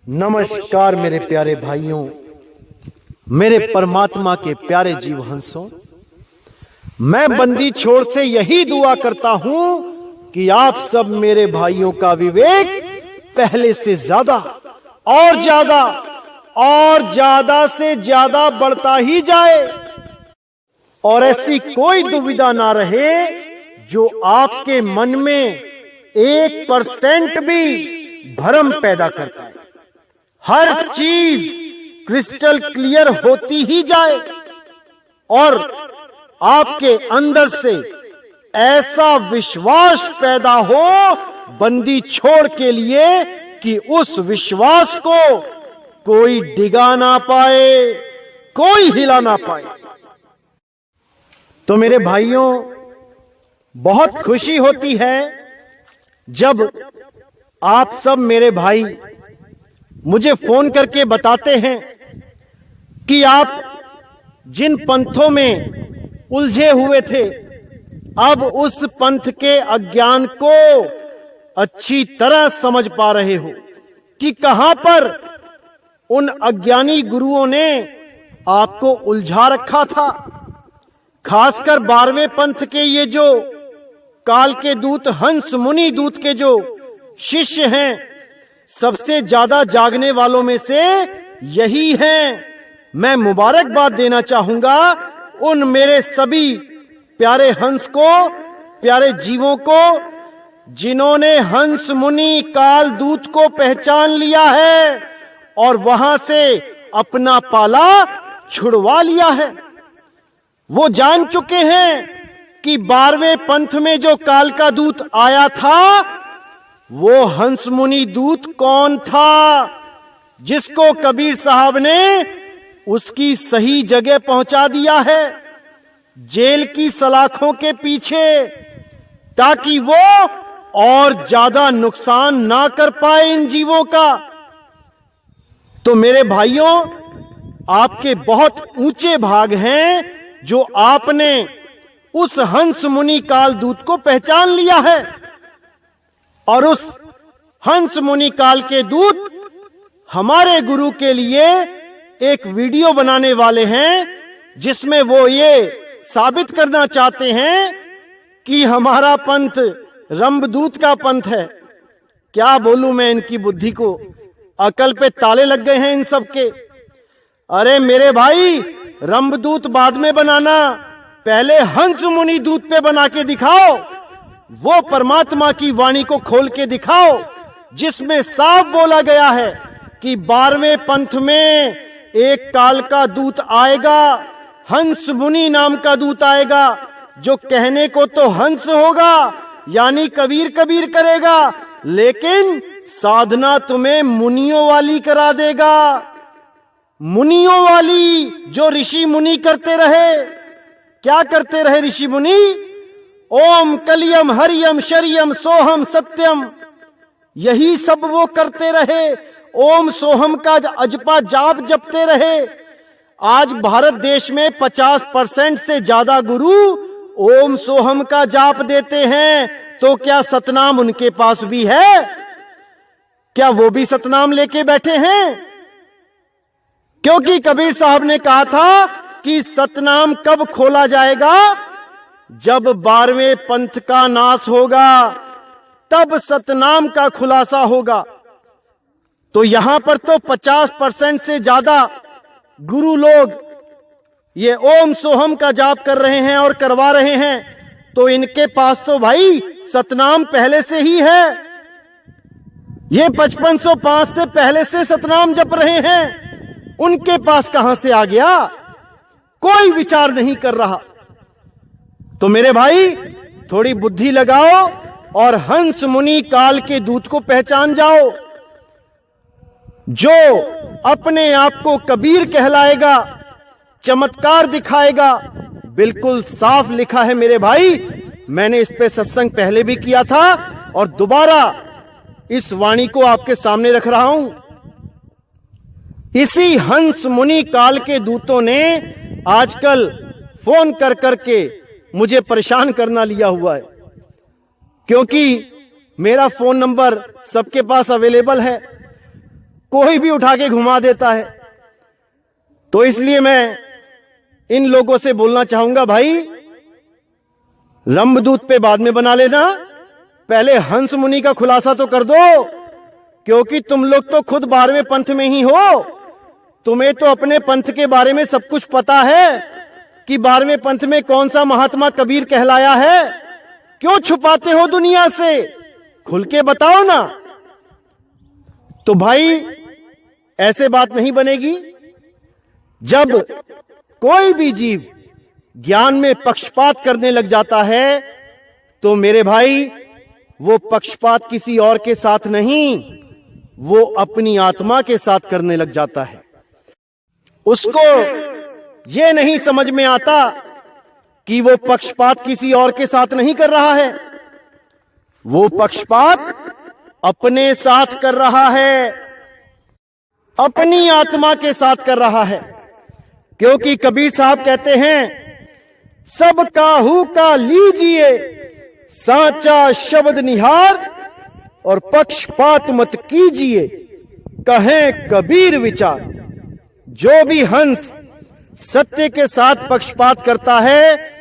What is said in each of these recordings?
नमस्कार मेरे प्यारे भाइयों, मेरे परमात्मा के प्यारे जीव हंसों। मैं बंदी छोड़ से यही दुआ करता हूं कि आप सब मेरे भाइयों का विवेक पहले से ज्यादा और ज्यादा से ज्यादा बढ़ता ही जाए और ऐसी कोई दुविधा ना रहे जो आपके मन में 1% भी भ्रम पैदा कर पाए। हर चीज क्रिस्टल क्लियर होती ही जाए और आपके अंदर से ऐसा विश्वास पैदा हो बंदी छोड़ के लिए कि उस विश्वास को कोई डिगा ना पाए, कोई हिला ना पाए। तो मेरे भाइयों, बहुत खुशी होती है जब आप सब मेरे भाई मुझे फोन करके बताते हैं कि आप जिन पंथों में उलझे हुए थे अब उस पंथ के अज्ञान को अच्छी तरह समझ पा रहे हो कि कहां पर उन अज्ञानी गुरुओं ने आपको उलझा रखा था। खासकर 12वें पंथ के ये जो काल के दूत हंस मुनि दूत के जो शिष्य हैं, सबसे ज्यादा जागने वालों में से यही हैं। मैं मुबारकबाद देना चाहूंगा उन मेरे सभी प्यारे हंस को, प्यारे जीवों को, जिन्होंने हंस मुनि काल दूत को पहचान लिया है और वहां से अपना पाला छुड़वा लिया है। वो जान चुके हैं कि 12वें पंथ में जो काल का दूत आया था वो हंस मुनि दूत कौन था, जिसको कबीर साहब ने उसकी सही जगह पहुंचा दिया है, जेल की सलाखों के पीछे, ताकि वो और ज्यादा नुकसान ना कर पाए इन जीवों का। तो मेरे भाइयों, आपके बहुत ऊंचे भाग हैं जो आपने उस हंस मुनि काल दूत को पहचान लिया है और उस हंस मुनि काल के दूत हमारे गुरु के लिए एक वीडियो बनाने वाले हैं जिसमें वो ये साबित करना चाहते हैं कि हमारा पंथ रंभदूत का पंथ है। क्या बोलूं मैं इनकी बुद्धि को, अकल पे ताले लग गए हैं इन सब के। अरे मेरे भाई, रंभदूत बाद में बनाना, पहले हंस मुनि दूत पे बना के दिखाओ। वो परमात्मा की वाणी को खोल के दिखाओ जिसमें साफ बोला गया है कि 12वें पंथ में एक काल का दूत आएगा, हंस मुनि नाम का दूत आएगा, जो कहने को तो हंस होगा यानी कबीर कबीर करेगा, लेकिन साधना तुम्हें मुनियों वाली करा देगा। मुनियों वाली जो ऋषि मुनि करते रहे। क्या करते रहे ऋषि मुनि? ओम कलियम हरियम शरियम सोहम सत्यम, यही सब वो करते रहे। ओम सोहम का अजपा जाप जपते रहे। आज भारत देश में 50% से ज्यादा गुरु ओम सोहम का जाप देते हैं। तो क्या सतनाम उनके पास भी है? क्या वो भी सतनाम लेके बैठे हैं? क्योंकि कबीर साहब ने कहा था कि सतनाम कब खोला जाएगा? जब 12वें पंथ का नाश होगा, तब सतनाम का खुलासा होगा। तो यहां पर तो 50% से ज्यादा गुरु लोग ये ओम सोहम का जाप कर रहे हैं और करवा रहे हैं, तो इनके पास तो भाई सतनाम पहले से ही है। ये 5505 से पहले से सतनाम जप रहे हैं, उनके पास कहां से आ गया? कोई विचार नहीं कर रहा। तो मेरे भाई, थोड़ी बुद्धि लगाओ और हंस मुनि काल के दूत को पहचान जाओ, जो अपने आप को कबीर कहलाएगा, चमत्कार दिखाएगा। बिल्कुल साफ लिखा है मेरे भाई। मैंने इस पे सत्संग पहले भी किया था और दोबारा इस वाणी को आपके सामने रख रहा हूं। इसी हंस मुनि काल के दूतों ने आजकल फोन कर करके मुझे परेशान करना लिया हुआ है, क्योंकि मेरा फोन नंबर सबके पास अवेलेबल है। कोई भी उठा के घुमा देता है। तो इसलिए मैं इन लोगों से बोलना चाहूंगा, भाई रंभदूत पे बाद में बना लेना, पहले हंस मुनि का खुलासा तो कर दो, क्योंकि तुम लोग तो खुद 12वें पंथ में ही हो। तुम्हें तो अपने पंथ के बारे में सब कुछ पता है कि 12वें पंथ में कौन सा महात्मा कबीर कहलाया है। क्यों छुपाते हो दुनिया से? खुल के बताओ ना। तो भाई ऐसे बात नहीं बनेगी। जब कोई भी जीव ज्ञान में पक्षपात करने लग जाता है तो मेरे भाई वो पक्षपात किसी और के साथ नहीं, वो अपनी आत्मा के साथ करने लग जाता है। उसको ये नहीं समझ में आता कि वो पक्षपात किसी और के साथ नहीं कर रहा है, वो पक्षपात अपने साथ कर रहा है, अपनी आत्मा के साथ कर रहा है। क्योंकि कबीर साहब कहते हैं, सब काहू का लीजिए सांचा शब्द निहार और पक्षपात मत कीजिए, कहें कबीर विचार। जो भी हंस सत्य के साथ पक्षपात करता है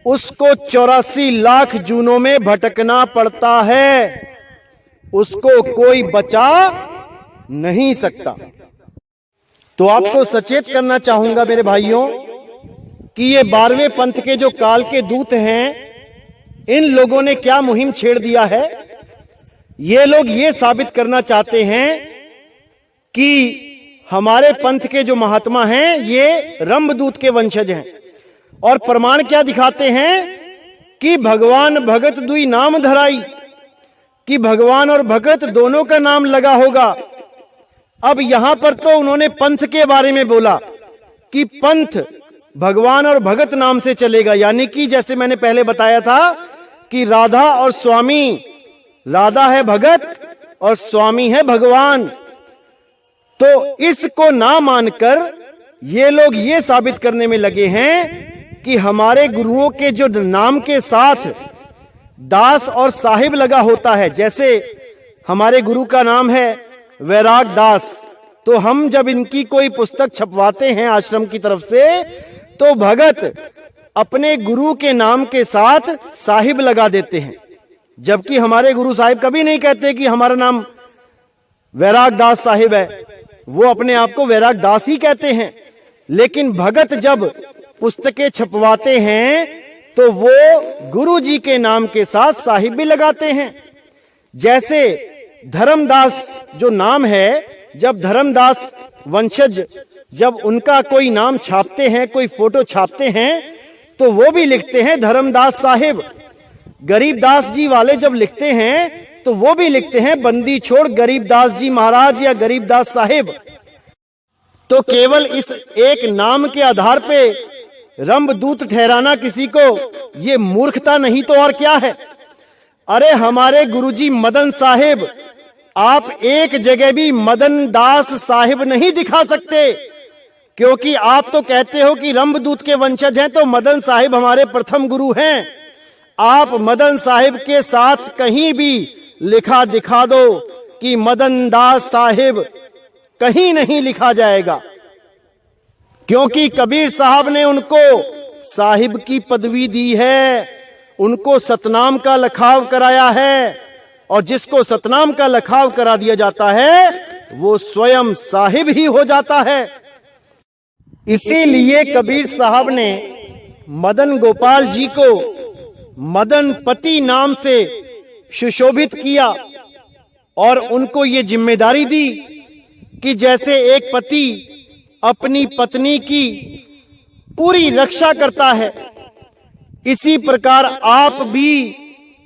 उसको 84 लाख जूनों में भटकना पड़ता है, उसको कोई बचा नहीं सकता। तो आपको सचेत करना चाहूंगा मेरे भाइयों कि ये 12वें पंथ के जो काल के दूत हैं, इन लोगों ने क्या मुहिम छेड़ दिया है। ये लोग ये साबित करना चाहते हैं कि हमारे पंथ के जो महात्मा हैं ये रंभदूत के वंशज हैं, और प्रमाण क्या दिखाते हैं कि भगवान भगत दुई नाम धराई, कि भगवान और भगत दोनों का नाम लगा होगा। अब यहां पर तो उन्होंने पंथ के बारे में बोला कि पंथ भगवान और भगत नाम से चलेगा, यानी कि जैसे मैंने पहले बताया था कि राधा और स्वामी, राधा है भगत और स्वामी है भगवान। तो इसको ना मानकर ये लोग ये साबित करने में लगे हैं कि हमारे गुरुओं के जो नाम के साथ दास और साहिब लगा होता है, जैसे हमारे गुरु का नाम है वैराग दास, तो हम जब इनकी कोई पुस्तक छपवाते हैं आश्रम की तरफ से तो भगत अपने गुरु के नाम के साथ साहिब लगा देते हैं, जबकि हमारे गुरु साहिब कभी नहीं कहते कि हमारा नाम वैराग दास साहिब है, वो अपने आप को वैराग दास ही कहते हैं। लेकिन भगत जब पुस्तकें छपवाते हैं तो वो गुरु जी के नाम के साथ साहिब भी लगाते हैं। जैसे धर्मदास जो नाम है, जब धर्मदास वंशज जब उनका कोई नाम छापते हैं, कोई फोटो छापते हैं, तो वो भी लिखते हैं धर्मदास साहिब। गरीबदास जी वाले जब लिखते हैं तो वो भी लिखते हैं बंदी छोड़ गरीबदास जी महाराज या गरीबदास साहिब। तो केवल इस एक नाम के आधार पे रंभदूत ठहराना किसी को ये मूर्खता नहीं तो और क्या है। अरे हमारे गुरुजी मदन साहिब, आप एक जगह भी मदन दास साहिब नहीं दिखा सकते, क्योंकि आप तो कहते हो कि रंभदूत के वंशज हैं, तो मदन साहिब हमारे प्रथम गुरु हैं। आप मदन साहिब के साथ कहीं भी लिखा दिखा दो कि मदन दास साहिब, कहीं नहीं लिखा जाएगा, क्योंकि कबीर साहब ने उनको साहिब की पदवी दी है, उनको सतनाम का लखाव कराया है, और जिसको सतनाम का लखाव करा दिया जाता है वो स्वयं साहिब ही हो जाता है। इसीलिए कबीर साहब ने मदन गोपाल जी को मदन पति नाम से सुशोभित किया और उनको ये जिम्मेदारी दी कि जैसे एक पति अपनी पत्नी की पूरी रक्षा करता है, इसी प्रकार आप भी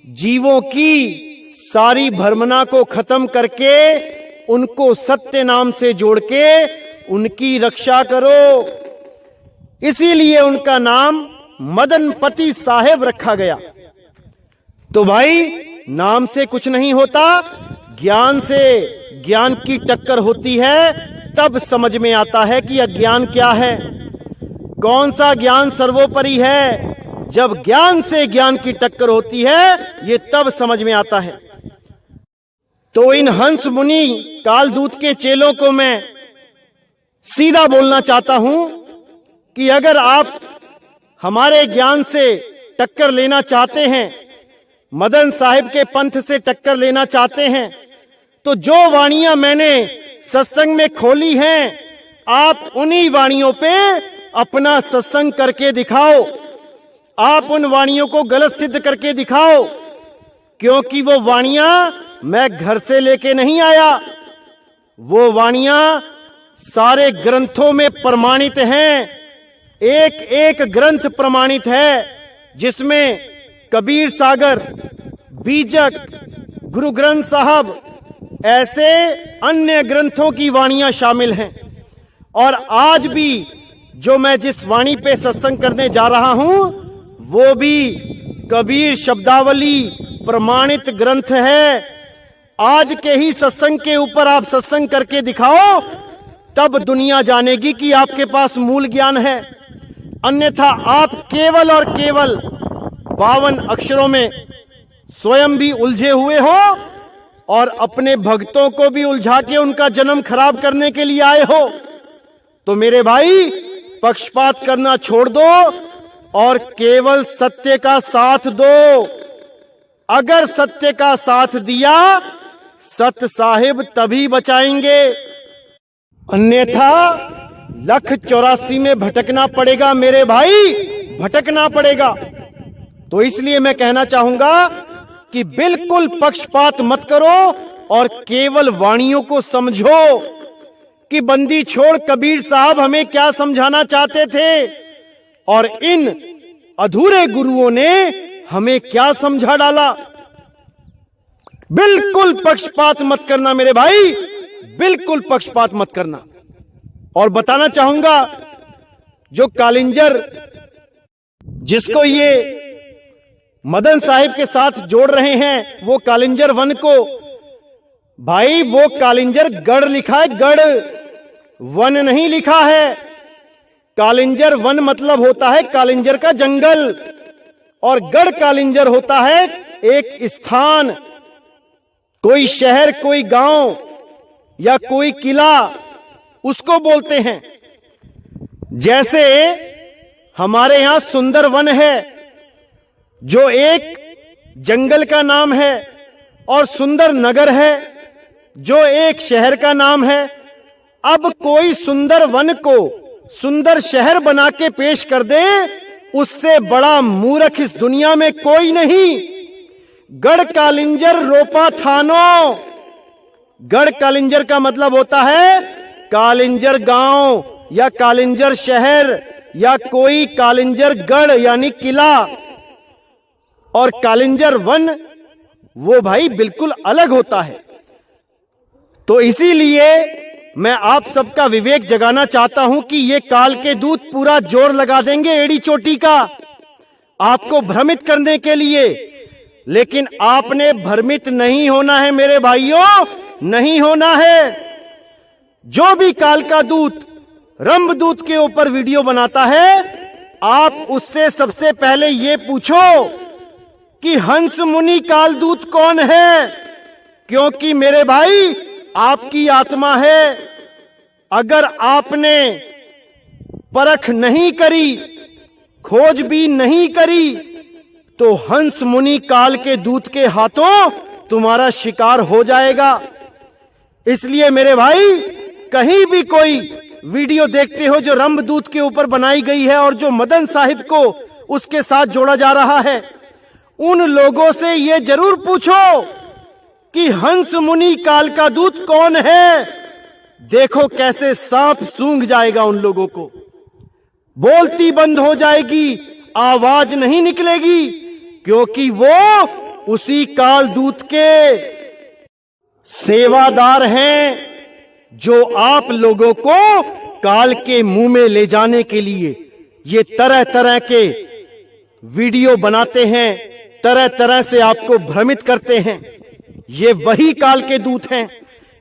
जीवों की सारी भ्रमणा को खत्म करके उनको सत्य नाम से जोड़ के उनकी रक्षा करो। इसीलिए उनका नाम मदनपति साहेब रखा गया। तो भाई नाम से कुछ नहीं होता, ज्ञान से ज्ञान की टक्कर होती है, तब समझ में आता है कि अज्ञान क्या है, कौन सा ज्ञान सर्वोपरि है। जब ज्ञान से ज्ञान की टक्कर होती है ये तब समझ में आता है। तो इन हंस मुनि कालदूत के चेलों को मैं सीधा बोलना चाहता हूं कि अगर आप हमारे ज्ञान से टक्कर लेना चाहते हैं, मदन साहिब के पंथ से टक्कर लेना चाहते हैं, तो जो वाणियां मैंने सत्संग में खोली हैं, आप उन्हीं वाणियों पे अपना सत्संग करके दिखाओ। आप उन वाणियों को गलत सिद्ध करके दिखाओ, क्योंकि वो वाणियां मैं घर से लेके नहीं आया। वो वाणियां सारे ग्रंथों में प्रमाणित हैं। एक एक ग्रंथ प्रमाणित है, जिसमें कबीर सागर, बीजक, गुरु ग्रंथ साहब, ऐसे अन्य ग्रंथों की वाणियां शामिल हैं। और आज भी जो मैं जिस वाणी पे सत्संग करने जा रहा हूं, वो भी कबीर शब्दावली प्रमाणित ग्रंथ है। आज के ही सत्संग के ऊपर आप सत्संग करके दिखाओ, तब दुनिया जानेगी कि आपके पास मूल ज्ञान है। अन्यथा आप केवल और केवल 52 अक्षरों में स्वयं भी उलझे हुए हो और अपने भक्तों को भी उलझा के उनका जन्म खराब करने के लिए आए हो। तो मेरे भाई, पक्षपात करना छोड़ दो और केवल सत्य का साथ दो। अगर सत्य का साथ दिया, सत साहिब तभी बचाएंगे, अन्यथा 184 में भटकना पड़ेगा मेरे भाई, भटकना पड़ेगा। तो इसलिए मैं कहना चाहूंगा कि बिल्कुल पक्षपात मत करो और केवल वाणियों को समझो कि बंदी छोड़ कबीर साहब हमें क्या समझाना चाहते थे और इन अधूरे गुरुओं ने हमें क्या समझा डाला। बिल्कुल पक्षपात मत करना मेरे भाई, बिल्कुल पक्षपात मत करना। और बताना चाहूंगा, जो कालिंजर जिसको ये मदन साहिब के साथ जोड़ रहे हैं, वो कालिंजर वन को, भाई वो कालिंजर गढ़ लिखा है, गढ़, वन नहीं लिखा है। कालिंजर वन मतलब होता है कालिंजर का जंगल, और गढ़ कालिंजर होता है एक स्थान, कोई शहर, कोई गांव या कोई किला, उसको बोलते हैं। जैसे हमारे यहां सुंदर वन है, जो एक जंगल का नाम है, और सुंदर नगर है, जो एक शहर का नाम है। अब कोई सुंदर वन को सुंदर शहर बना के पेश कर दे, उससे बड़ा मूर्ख इस दुनिया में कोई नहीं। गढ़ कालिंजर रोपा थानो, गढ़ कालिंजर का मतलब होता है कालिंजर गांव या कालिंजर शहर या कोई कालिंजर गढ़ यानी किला, और कालिंजर वन वो भाई बिल्कुल अलग होता है। तो इसीलिए मैं आप सबका विवेक जगाना चाहता हूं कि ये काल के दूत पूरा जोर लगा देंगे एड़ी चोटी का, आपको भ्रमित करने के लिए। लेकिन आपने भ्रमित नहीं होना है मेरे भाइयों, नहीं होना है। जो भी काल का दूत रंभदूत के ऊपर वीडियो बनाता है, आप उससे सबसे पहले ये पूछो कि हंस मुनि कालदूत कौन है, क्योंकि मेरे भाई आपकी आत्मा है। अगर आपने परख नहीं करी, खोजबीन नहीं करी, तो हंस मुनि काल के दूत के हाथों तुम्हारा शिकार हो जाएगा। इसलिए मेरे भाई, कहीं भी कोई वीडियो देखते हो जो रंभदूत के ऊपर बनाई गई है और जो मदन साहिब को उसके साथ जोड़ा जा रहा है, उन लोगों से ये जरूर पूछो कि हंस मुनि काल का दूत कौन है। देखो कैसे सांप सूंघ जाएगा उन लोगों को, बोलती बंद हो जाएगी, आवाज नहीं निकलेगी, क्योंकि वो उसी काल दूत के सेवादार हैं, जो आप लोगों को काल के मुंह में ले जाने के लिए ये तरह तरह के वीडियो बनाते हैं, तरह तरह से आपको भ्रमित करते हैं। ये वही काल के दूत हैं।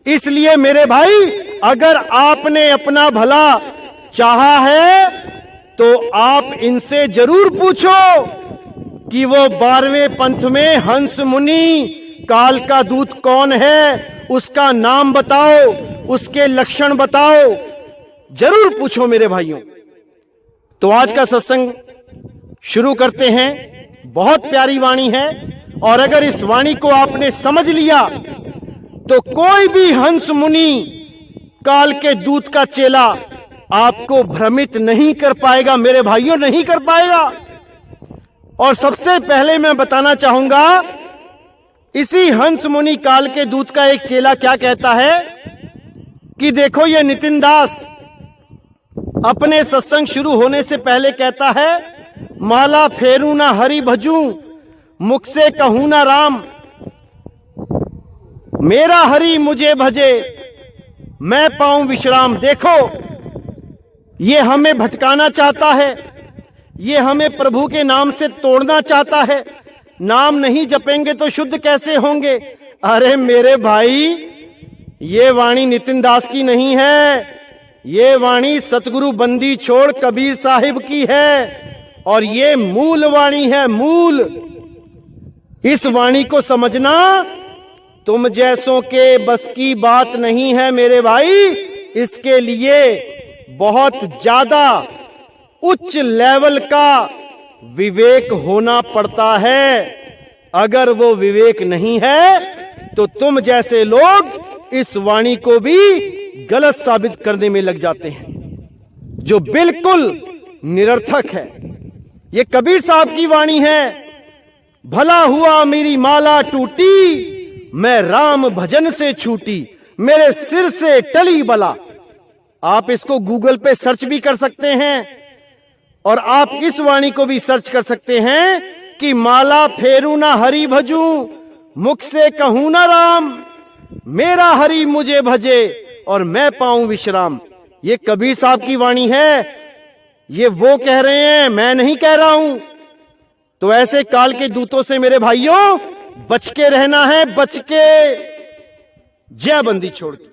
इसलिए मेरे भाई, अगर आपने अपना भला चाहा है, तो आप इनसे जरूर पूछो कि वो 12वें पंथ में हंस मुनि काल का दूत कौन है, उसका नाम बताओ, उसके लक्षण बताओ, जरूर पूछो मेरे भाइयों। तो आज का सत्संग शुरू करते हैं। बहुत प्यारी वाणी है और अगर इस वाणी को आपने समझ लिया तो कोई भी हंस मुनि काल के दूत का चेला आपको भ्रमित नहीं कर पाएगा मेरे भाइयों, नहीं कर पाएगा। और सबसे पहले मैं बताना चाहूंगा, इसी हंस मुनि काल के दूत का एक चेला क्या कहता है कि देखो ये नितिन दास अपने सत्संग शुरू होने से पहले कहता है, माला फेरू ना हरि भजूं, मुख से कहूं ना राम, मेरा हरि मुझे भजे, मैं पाऊं विश्राम। देखो ये हमें भटकाना चाहता है, ये हमें प्रभु के नाम से तोड़ना चाहता है। नाम नहीं जपेंगे तो शुद्ध कैसे होंगे? अरे मेरे भाई, ये वाणी नितिन दास की नहीं है, ये वाणी सतगुरु बंदी छोड़ कबीर साहिब की है और ये मूल वाणी है, मूल। इस वाणी को समझना तुम जैसों के बस की बात नहीं है मेरे भाई। इसके लिए बहुत ज्यादा उच्च लेवल का विवेक होना पड़ता है। अगर वो विवेक नहीं है तो तुम जैसे लोग इस वाणी को भी गलत साबित करने में लग जाते हैं, जो बिल्कुल निरर्थक है। ये कबीर साहब की वाणी है, भला हुआ मेरी माला टूटी, मैं राम भजन से छूटी, मेरे सिर से टली बला। आप इसको गूगल पे सर्च भी कर सकते हैं और आप इस वाणी को भी सर्च कर सकते हैं कि माला फेरू ना हरि भजूं, मुख से कहूं ना राम, मेरा हरि मुझे भजे और मैं पाऊं विश्राम। ये कबीर साहब की वाणी है, ये वो कह रहे हैं, मैं नहीं कह रहा हूं। तो ऐसे काल के दूतों से मेरे भाइयों बच के रहना है, बच के, जय बंदी छोड़ के।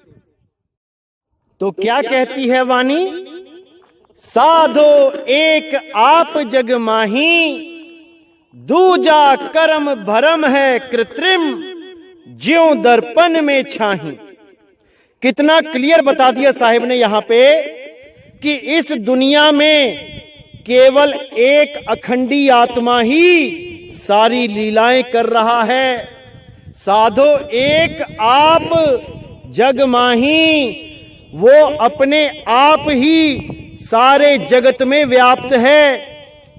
तो क्या कहती है वाणी? साधो एक आप जग माही, दूजा कर्म भरम है कृत्रिम, ज्यों दर्पण में छाही। कितना क्लियर बता दिया साहिब ने यहां पे कि इस दुनिया में केवल एक अखंडी आत्मा ही सारी लीलाएं कर रहा है। साधो एक आप जग माही, वो अपने आप ही सारे जगत में व्याप्त है,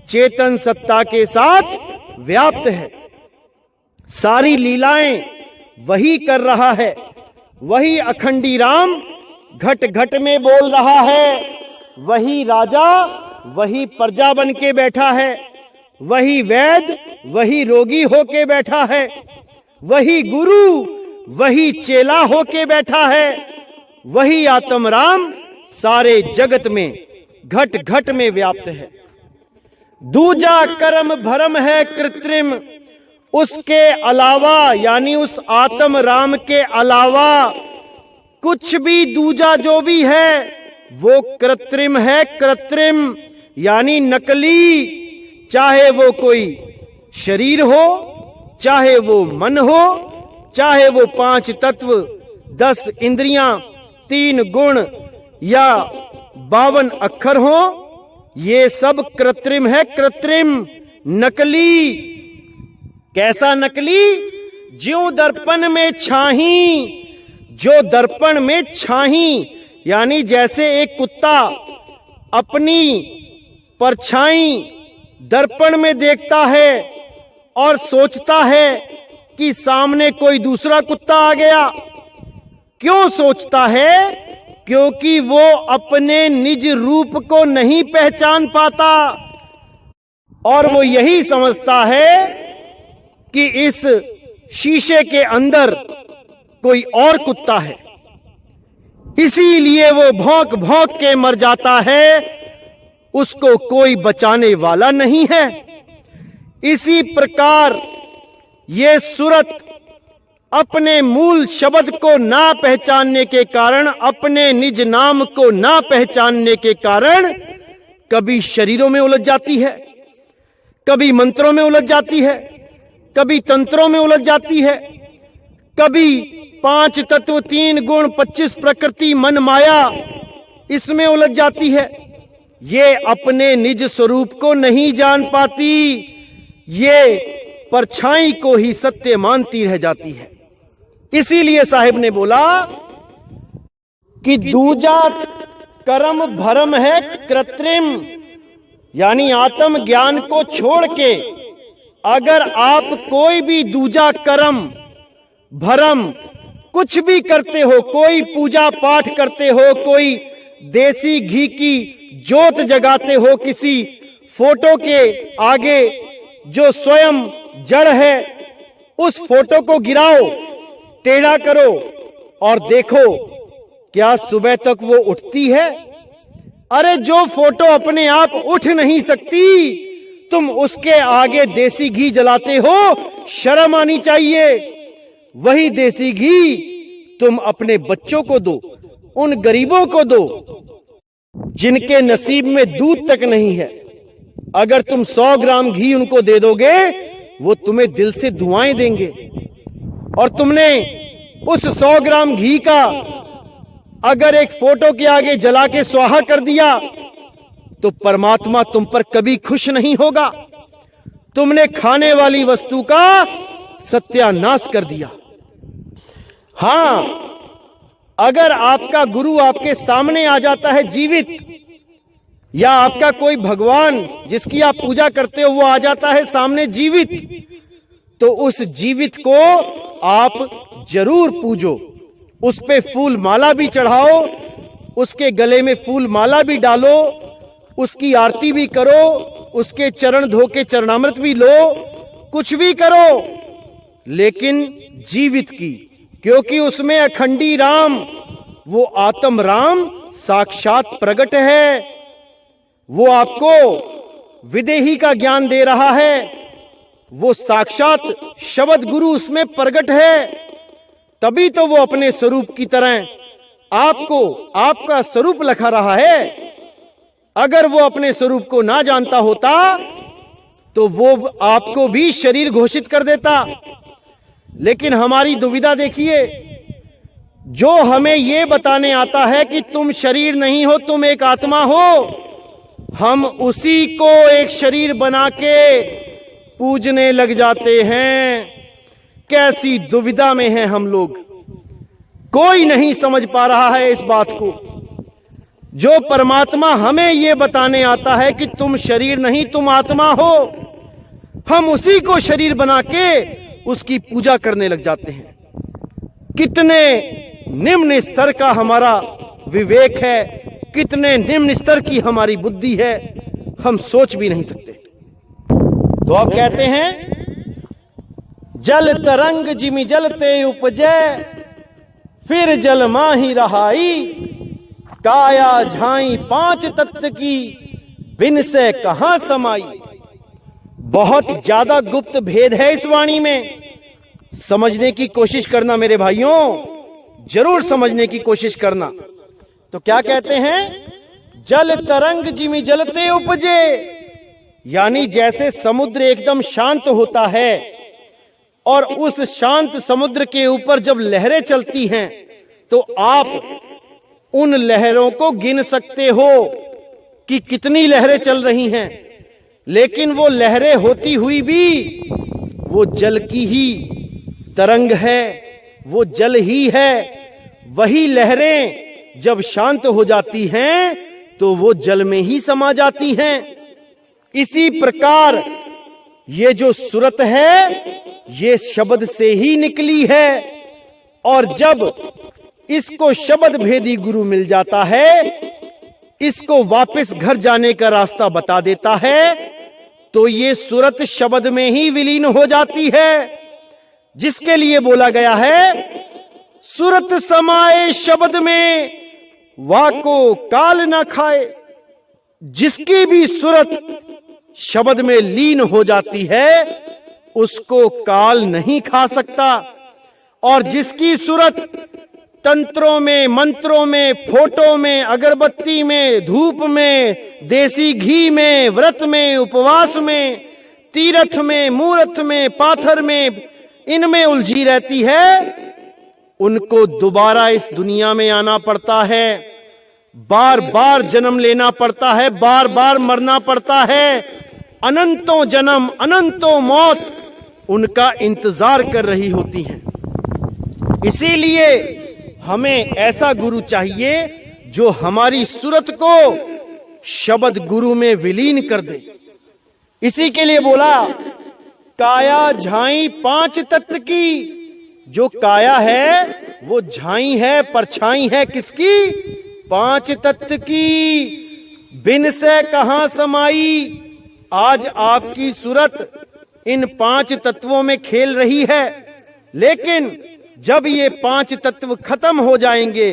चेतन सत्ता के साथ व्याप्त है। सारी लीलाएं वही कर रहा है, वही अखंडी राम घट घट में बोल रहा है, वही राजा वही प्रजा बन के बैठा है, वही वैद्य वही रोगी होके बैठा है, वही गुरु वही चेला होके बैठा है, वही आत्म राम सारे जगत में घट घट में व्याप्त है। दूजा कर्म भरम है कृत्रिम, उसके अलावा यानी उस आत्म राम के अलावा कुछ भी दूजा जो भी है वो कृत्रिम है। कृत्रिम यानी नकली, चाहे वो कोई शरीर हो, चाहे वो मन हो, चाहे वो 5 तत्व, 10 इंद्रियां, 3 गुण या 52 अक्षर हो, ये सब कृत्रिम है। कृत्रिम, नकली। कैसा नकली? ज्यों दर्पण में छाही, जो दर्पण में छाही यानी जैसे एक कुत्ता अपनी परछाई दर्पण में देखता है और सोचता है कि सामने कोई दूसरा कुत्ता आ गया। क्यों सोचता है? क्योंकि वो अपने निज रूप को नहीं पहचान पाता और वो यही समझता है कि इस शीशे के अंदर कोई और कुत्ता है, इसीलिए वो भौंक भौंक के मर जाता है, उसको कोई बचाने वाला नहीं है। इसी प्रकार ये सूरत अपने मूल शब्द को ना पहचानने के कारण, अपने निज नाम को ना पहचानने के कारण कभी शरीरों में उलझ जाती है, कभी मंत्रों में उलझ जाती है, कभी तंत्रों में उलझ जाती है, कभी 5 तत्व 3 गुण 25 प्रकृति मन माया इसमें उलझ जाती है। ये अपने निज स्वरूप को नहीं जान पाती, ये परछाई को ही सत्य मानती रह जाती है। इसीलिए साहिब ने बोला कि दूजा कर्म भरम है कृत्रिम, यानी आत्म ज्ञान को छोड़ के अगर आप कोई भी दूजा कर्म भरम कुछ भी करते हो, कोई पूजा पाठ करते हो, कोई देसी घी की ज्योत जगाते हो किसी फोटो के आगे जो स्वयं जड़ है, उस फोटो को गिराओ, टेढ़ा करो और देखो क्या सुबह तक वो उठती है? अरे जो फोटो अपने आप उठ नहीं सकती, तुम उसके आगे देसी घी जलाते हो, शर्म आनी चाहिए। वही देसी घी तुम अपने बच्चों को दो, उन गरीबों को दो जिनके नसीब में दूध तक नहीं है। अगर तुम 100 ग्राम घी उनको दे दोगे, वो तुम्हें दिल से दुआएं देंगे। और तुमने उस 100 ग्राम घी का अगर एक फोटो के आगे जला के स्वाहा कर दिया, तो परमात्मा तुम पर कभी खुश नहीं होगा। तुमने खाने वाली वस्तु का सत्यानाश कर दिया। हां, अगर आपका गुरु आपके सामने आ जाता है जीवित, या आपका कोई भगवान जिसकी आप पूजा करते हो वो आ जाता है सामने जीवित, तो उस जीवित को आप जरूर पूजो, उस पे फूल माला भी चढ़ाओ, उसके गले में फूल माला भी डालो, उसकी आरती भी करो, उसके चरण धो के चरणामृत भी लो, कुछ भी करो, लेकिन जीवित की, क्योंकि उसमें अखंडी राम, वो आत्म राम साक्षात प्रकट है। वो आपको विदेही का ज्ञान दे रहा है, वो साक्षात शब्द गुरु उसमें प्रकट है। तभी तो वो अपने स्वरूप की तरह आपको आपका स्वरूप लखा रहा है। अगर वो अपने स्वरूप को ना जानता होता तो वो आपको भी शरीर घोषित कर देता। लेकिन हमारी दुविधा देखिए, जो हमें ये बताने आता है कि तुम शरीर नहीं हो, तुम एक आत्मा हो, हम उसी को एक शरीर बना के पूजने लग जाते हैं। कैसी दुविधा में हैं हम लोग, कोई नहीं समझ पा रहा है इस बात को। जो परमात्मा हमें यह बताने आता है कि तुम शरीर नहीं, तुम आत्मा हो, हम उसी को शरीर बना के उसकी पूजा करने लग जाते हैं। कितने निम्न स्तर का हमारा विवेक है, कितने निम्न स्तर की हमारी बुद्धि है, हम सोच भी नहीं सकते। तो आप कहते हैं जल तरंग जिमि जलते उपजे, फिर जल माही रहाई, काया झाई 5 तत्व की, बिन से कहां समाई। बहुत ज्यादा गुप्त भेद है इस वाणी में, समझने की कोशिश करना मेरे भाइयों, जरूर समझने की कोशिश करना। तो क्या कहते हैं, जल तरंग जिमि जलते उपजे, यानी जैसे समुद्र एकदम शांत होता है और उस शांत समुद्र के ऊपर जब लहरें चलती हैं तो आप उन लहरों को गिन सकते हो कि कितनी लहरें चल रही हैं, लेकिन वो लहरें होती हुई भी वो जल की ही तरंग है, वो जल ही है। वही लहरें जब शांत हो जाती हैं तो वो जल में ही समा जाती हैं। इसी प्रकार ये जो सूरत है ये शब्द से ही निकली है, और जब इसको शब्द भेदी गुरु मिल जाता है, इसको वापस घर जाने का रास्ता बता देता है, तो ये सूरत शब्द में ही विलीन हो जाती है। जिसके लिए बोला गया है सूरत समाए शब्द में, वाको काल ना खाए। जिसकी भी सूरत शब्द में लीन हो जाती है उसको काल नहीं खा सकता, और जिसकी सूरत तंत्रों में, मंत्रों में, फोटो में, अगरबत्ती में, धूप में, देसी घी में, व्रत में, उपवास में, तीर्थ में, मूर्त में, पाथर में, इनमें उलझी रहती है, उनको दोबारा इस दुनिया में आना पड़ता है, बार बार जन्म लेना पड़ता है, बार बार मरना पड़ता है। अनंतों जन्म अनंतों मौत उनका इंतजार कर रही होती हैं। इसीलिए हमें ऐसा गुरु चाहिए जो हमारी सूरत को शब्द गुरु में विलीन कर दे। इसी के लिए बोला काया झाई पांच तत्व की। जो काया है वो झाई है, परछाई है किसकी? पांच तत्व की। बिन से कहां समाई। आज आपकी सूरत इन पांच तत्वों में खेल रही है, लेकिन जब ये पांच तत्व खत्म हो जाएंगे,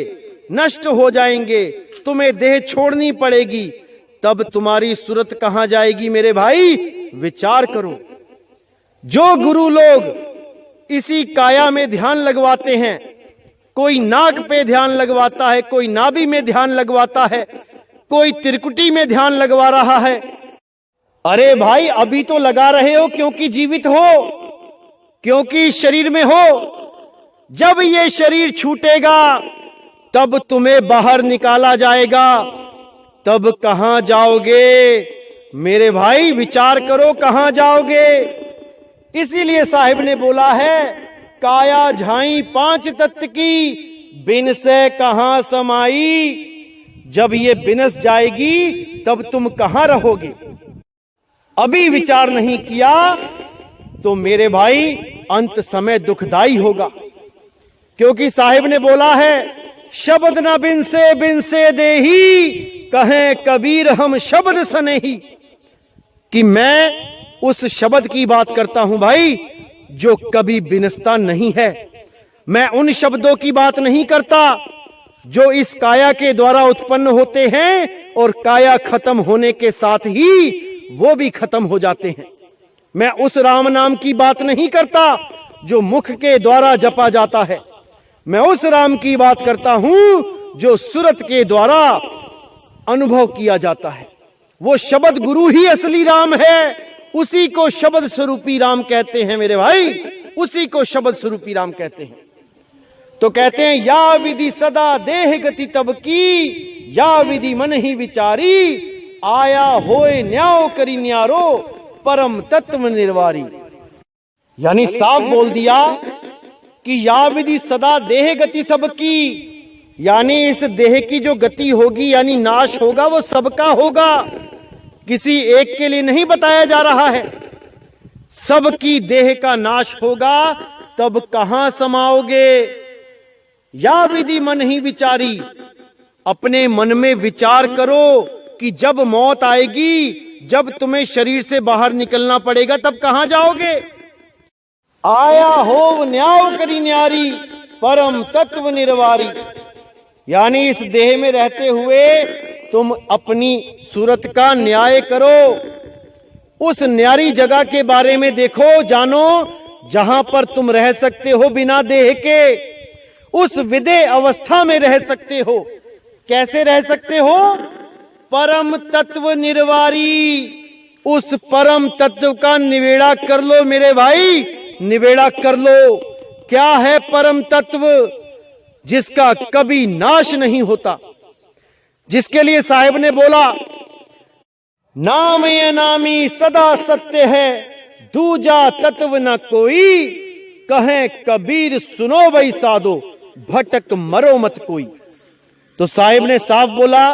नष्ट हो जाएंगे, तुम्हें देह छोड़नी पड़ेगी, तब तुम्हारी सूरत कहां जाएगी मेरे भाई? विचार करो। जो गुरु लोग इसी काया में ध्यान लगवाते हैं, कोई नाक पे ध्यान लगवाता है, कोई नाभि में ध्यान लगवाता है, कोई त्रिकुटी में ध्यान लगवा रहा है। अरे भाई अभी तो लगा रहे हो क्योंकि जीवित हो, क्योंकि शरीर में हो। जब ये शरीर छूटेगा तब तुम्हें बाहर निकाला जाएगा, तब कहां जाओगे मेरे भाई? विचार करो कहां जाओगे। इसीलिए साहिब ने बोला है काया झाई पांच तत्व की, बिन से कहां समाई। जब ये बिनस जाएगी तब तुम कहां रहोगे? अभी विचार नहीं किया तो मेरे भाई अंत समय दुखदाई होगा। क्योंकि साहिब ने बोला है शब्द न बिन से देही, कहें कबीर हम शब्द सनेही। कि मैं उस शब्द की बात करता हूं भाई जो कभी बिनसता नहीं है। मैं उन शब्दों की बात नहीं करता जो इस काया के द्वारा उत्पन्न होते हैं और काया खत्म होने के साथ ही वो भी खत्म हो जाते हैं। मैं उस राम नाम की बात नहीं करता जो मुख के द्वारा जपा जाता है। मैं उस राम की बात करता हूं जो सूरत के द्वारा अनुभव किया जाता है। वो शब्द गुरु ही असली राम है। उसी को शब्द स्वरूपी राम कहते हैं मेरे भाई, उसी को शब्द स्वरूपी राम कहते हैं। तो कहते हैं या विधि सदा देह गति तब की, या विधि मन ही विचारी, आया होए न्याय करी न्यारो, परम तत्व निर्वारी। यानी साफ बोल दिया कि या विधि सदा देह गति सबकी, यानी इस देह की जो गति होगी यानी नाश होगा वो सबका होगा, किसी एक के लिए नहीं बताया जा रहा है। सबकी देह का नाश होगा, तब कहां समाओगे? या विधि मन ही विचारी। अपने मन में विचार करो कि जब मौत आएगी, जब तुम्हें शरीर से बाहर निकलना पड़ेगा, तब कहां जाओगे? आया हो न्याय करी न्यारी, परम तत्व निर्वारी। यानी इस देह में रहते हुए तुम अपनी सूरत का न्याय करो। उस न्यारी जगह के बारे में देखो, जानो, जहां पर तुम रह सकते हो बिना देह के। उस विदेह अवस्था में रह सकते हो। कैसे रह सकते हो? परम तत्व निर्वारी। उस परम तत्व का निवेड़ा कर लो मेरे भाई, निवेड़ा कर लो। क्या है परम तत्व? जिसका कभी नाश नहीं होता, जिसके लिए साहिब ने बोला नाम ये नामी सदा सत्य है, दूजा तत्व न कोई, कहें कबीर सुनो भाई साधो, भटक मरो मत कोई। तो साहिब ने साफ बोला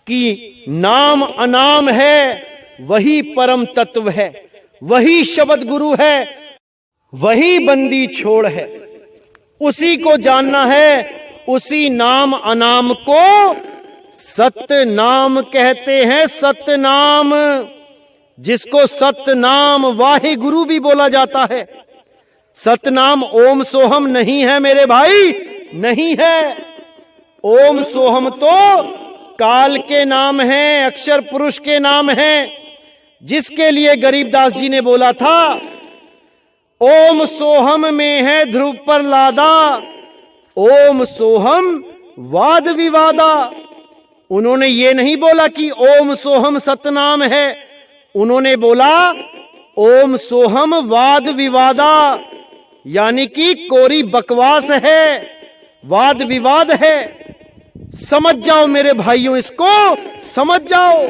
कि नाम अनाम है, वही परम तत्व है, वही शब्द गुरु है, वही बंदी छोड़ है। उसी को जानना है। उसी नाम अनाम को सत्य नाम कहते हैं। सत्य नाम, जिसको सत्य नाम वाहे गुरु भी बोला जाता है। सतनाम ओम सोहम नहीं है मेरे भाई, नहीं है। ओम सोहम तो काल के नाम है, अक्षर पुरुष के नाम है, जिसके लिए गरीबदास जी ने बोला था ओम सोहम में है ध्रुव पर लादा, ओम सोहम वाद विवादा। उन्होंने ये नहीं बोला कि ओम सोहम सतनाम है, उन्होंने बोला ओम सोहम वाद विवादा। यानी कि कोरी बकवास है, वाद विवाद है। समझ जाओ मेरे भाइयों, इसको समझ जाओ।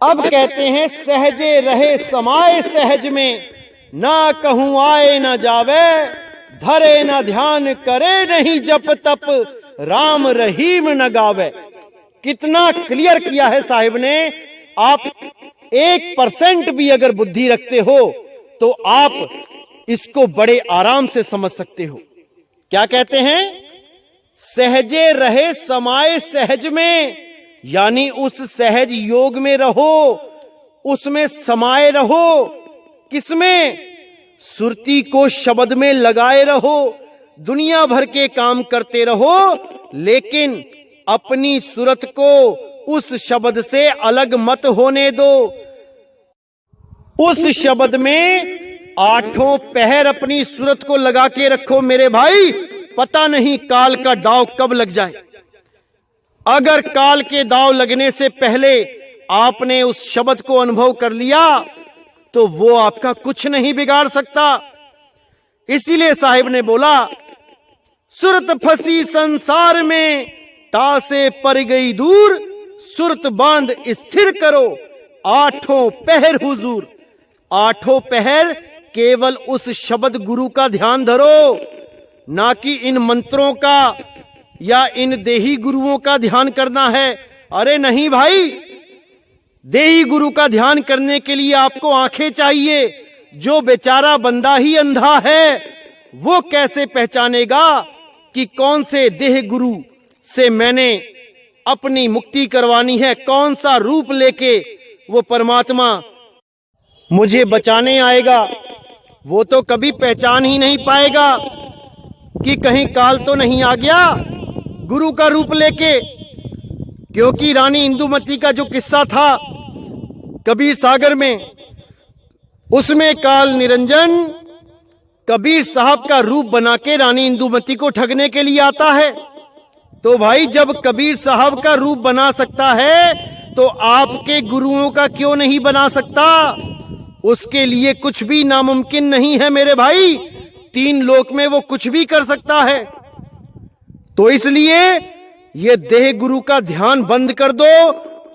अब कहते हैं सहजे रहे समाये सहज में, ना कहूं आए ना जावे, धरे ना ध्यान करे नहीं जप तप, राम रहीम न गावे। कितना क्लियर किया है साहिब ने। आप 1% भी अगर बुद्धि रखते हो तो आप इसको बड़े आराम से समझ सकते हो। क्या कहते हैं? सहजे रहे समाये सहज में, यानी उस सहज योग में रहो, उसमें समाये रहो। किसमें? सुरती को शब्द में लगाए रहो, दुनिया भर के काम करते रहो, लेकिन अपनी सूरत को उस शब्द से अलग मत होने दो। उस शब्द में 8 पहर अपनी सूरत को लगा के रखो मेरे भाई, पता नहीं काल का दाव कब लग जाए। अगर काल के दाव लगने से पहले आपने उस शब्द को अनुभव कर लिया तो वो आपका कुछ नहीं बिगाड़ सकता। इसीलिए साहिब ने बोला, सुरत फंसी संसार में, तासे पर गई दूर, सुरत बांध स्थिर करो, 8 पहर हुजूर। 8 पहर केवल उस शब्द गुरु का ध्यान धरो, ना कि इन मंत्रों का या इन देही गुरुओं का ध्यान करना है। अरे नहीं भाई, देही गुरु का ध्यान करने के लिए आपको आंखें चाहिए। जो बेचारा बंदा ही अंधा है वो कैसे पहचानेगा कि कौन से देह गुरु से मैंने अपनी मुक्ति करवानी है, कौन सा रूप लेके वो परमात्मा मुझे बचाने आएगा। वो तो कभी पहचान ही नहीं पाएगा कि कहीं काल तो नहीं आ गया गुरु का रूप लेके। क्योंकि रानी इंदुमती का जो किस्सा था कबीर सागर में, उसमें काल निरंजन कबीर साहब का रूप बना के रानी इंदुमती को ठगने के लिए आता है। तो भाई जब कबीर साहब का रूप बना सकता है तो आपके गुरुओं का क्यों नहीं बना सकता? उसके लिए कुछ भी नामुमकिन नहीं है मेरे भाई। 3 लोक में वो कुछ भी कर सकता है। तो इसलिए ये देह गुरु का ध्यान बंद कर दो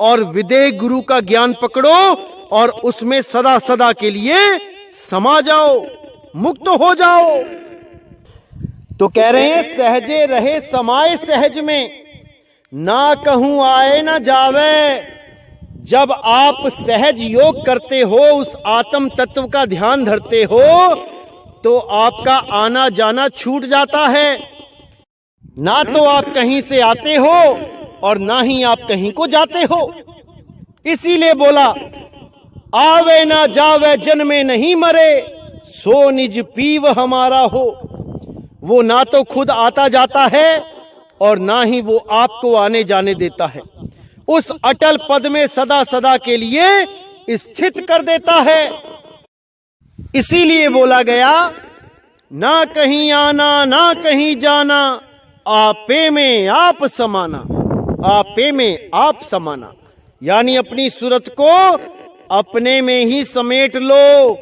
और विदेह गुरु का ज्ञान पकड़ो और उसमें सदा सदा के लिए समा जाओ, मुक्त हो जाओ। तो कह रहे हैं सहजे रहे समाये सहज में, ना कहूं आए ना जावे। जब आप सहज योग करते हो, उस आत्म तत्व का ध्यान धरते हो, तो आपका आना जाना छूट जाता है। ना तो आप कहीं से आते हो और ना ही आप कहीं को जाते हो। इसीलिए बोला, आवे ना जावे जन्मे नहीं मरे, सो निज पीव हमारा हो। वो ना तो खुद आता जाता है और ना ही वो आपको आने जाने देता है। उस अटल पद में सदा सदा के लिए स्थित कर देता है। इसीलिए बोला गया, ना कहीं आना ना कहीं जाना, आपे में आप समाना, आपे में आप समाना। यानी अपनी सूरत को अपने में ही समेट लो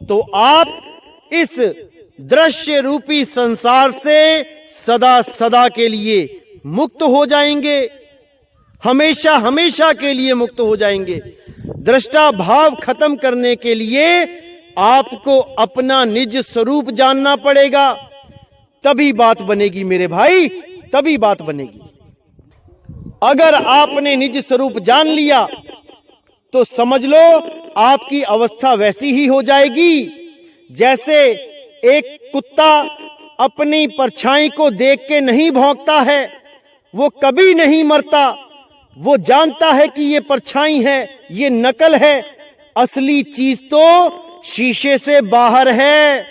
तो आप इस दृश्य रूपी संसार से सदा सदा के लिए मुक्त हो जाएंगे, हमेशा हमेशा के लिए मुक्त हो जाएंगे। दृष्टा भाव खत्म करने के लिए आपको अपना निज स्वरूप जानना पड़ेगा, तभी बात बनेगी मेरे भाई, तभी बात बनेगी। अगर आपने निज स्वरूप जान लिया तो समझ लो आपकी अवस्था वैसी ही हो जाएगी जैसे एक कुत्ता अपनी परछाई को देख के नहीं भौंकता है, वो कभी नहीं मरता। वो जानता है कि ये परछाई है, ये नकल है, असली चीज तो शीशे से बाहर है,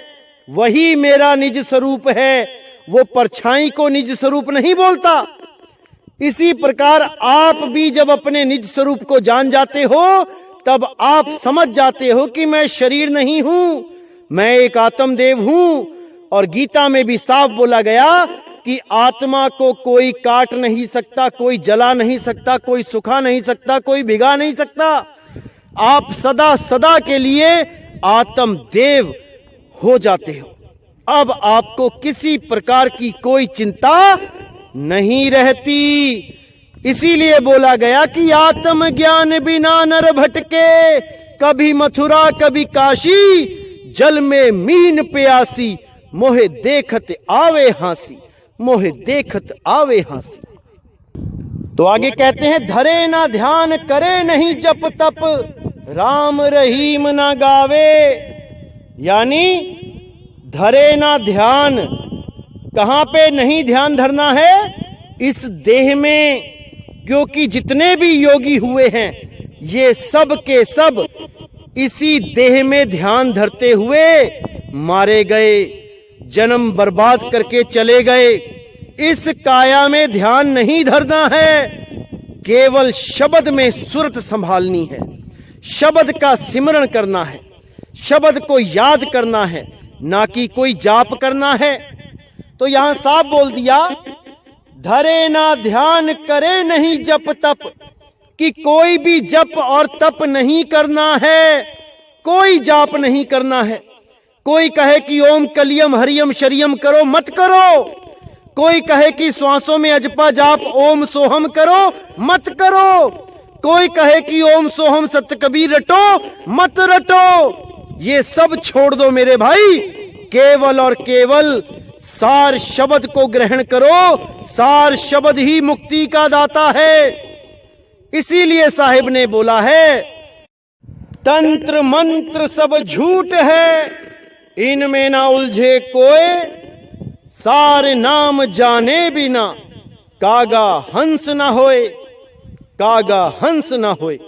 वही मेरा निज स्वरूप है। वो परछाई को निज स्वरूप नहीं बोलता। इसी प्रकार आप भी जब अपने निज स्वरूप को जान जाते हो तब आप समझ जाते हो कि मैं शरीर नहीं हूं, मैं एक आत्मदेव हूं। और गीता में भी साफ बोला गया कि आत्मा को कोई काट नहीं सकता, कोई जला नहीं सकता, कोई सुखा नहीं सकता, कोई भिगा नहीं सकता। आप सदा सदा के लिए आत्मदेव हो जाते हो। अब आपको किसी प्रकार की कोई चिंता नहीं रहती। इसीलिए बोला गया कि आत्मज्ञान बिना नर भटके, कभी मथुरा कभी काशी, जल में मीन प्यासी, मोहे देखत आवे हांसी, मोहे देखत आवे हांसी। तो आगे कहते हैं, धरे ना ध्यान करे नहीं जप तप, राम रहीम ना गावे। यानी धरे ना ध्यान, कहां पे नहीं ध्यान धरना है? इस देह में, क्योंकि जितने भी योगी हुए हैं ये सब के सब इसी देह में ध्यान धरते हुए मारे गए, जन्म बर्बाद करके चले गए। इस काया में ध्यान नहीं धरना है, केवल शब्द में सुरत संभालनी है, शब्द का सिमरण करना है, शब्द को याद करना है, ना कि कोई जाप करना है। तो यहां साफ बोल दिया, धरे ना ध्यान करे नहीं जप तप, कि कोई भी जप और तप नहीं करना है, कोई जाप नहीं करना है। कोई कहे कि ओम कलियम हरियम शरियम करो, मत करो। कोई कहे कि श्वासों में अजपा जाप ओम सोहम करो, मत करो। कोई कहे कि ओम सोहम सत कबीर रटो, मत रटो। ये सब छोड़ दो मेरे भाई, केवल और केवल सार शब्द को ग्रहण करो। सार शब्द ही मुक्ति का दाता है। इसीलिए साहिब ने बोला है, तंत्र मंत्र सब झूठ है, इनमें ना उलझे कोई, सारे नाम जाने बिना कागा हंस ना होए, कागा हंस ना होए।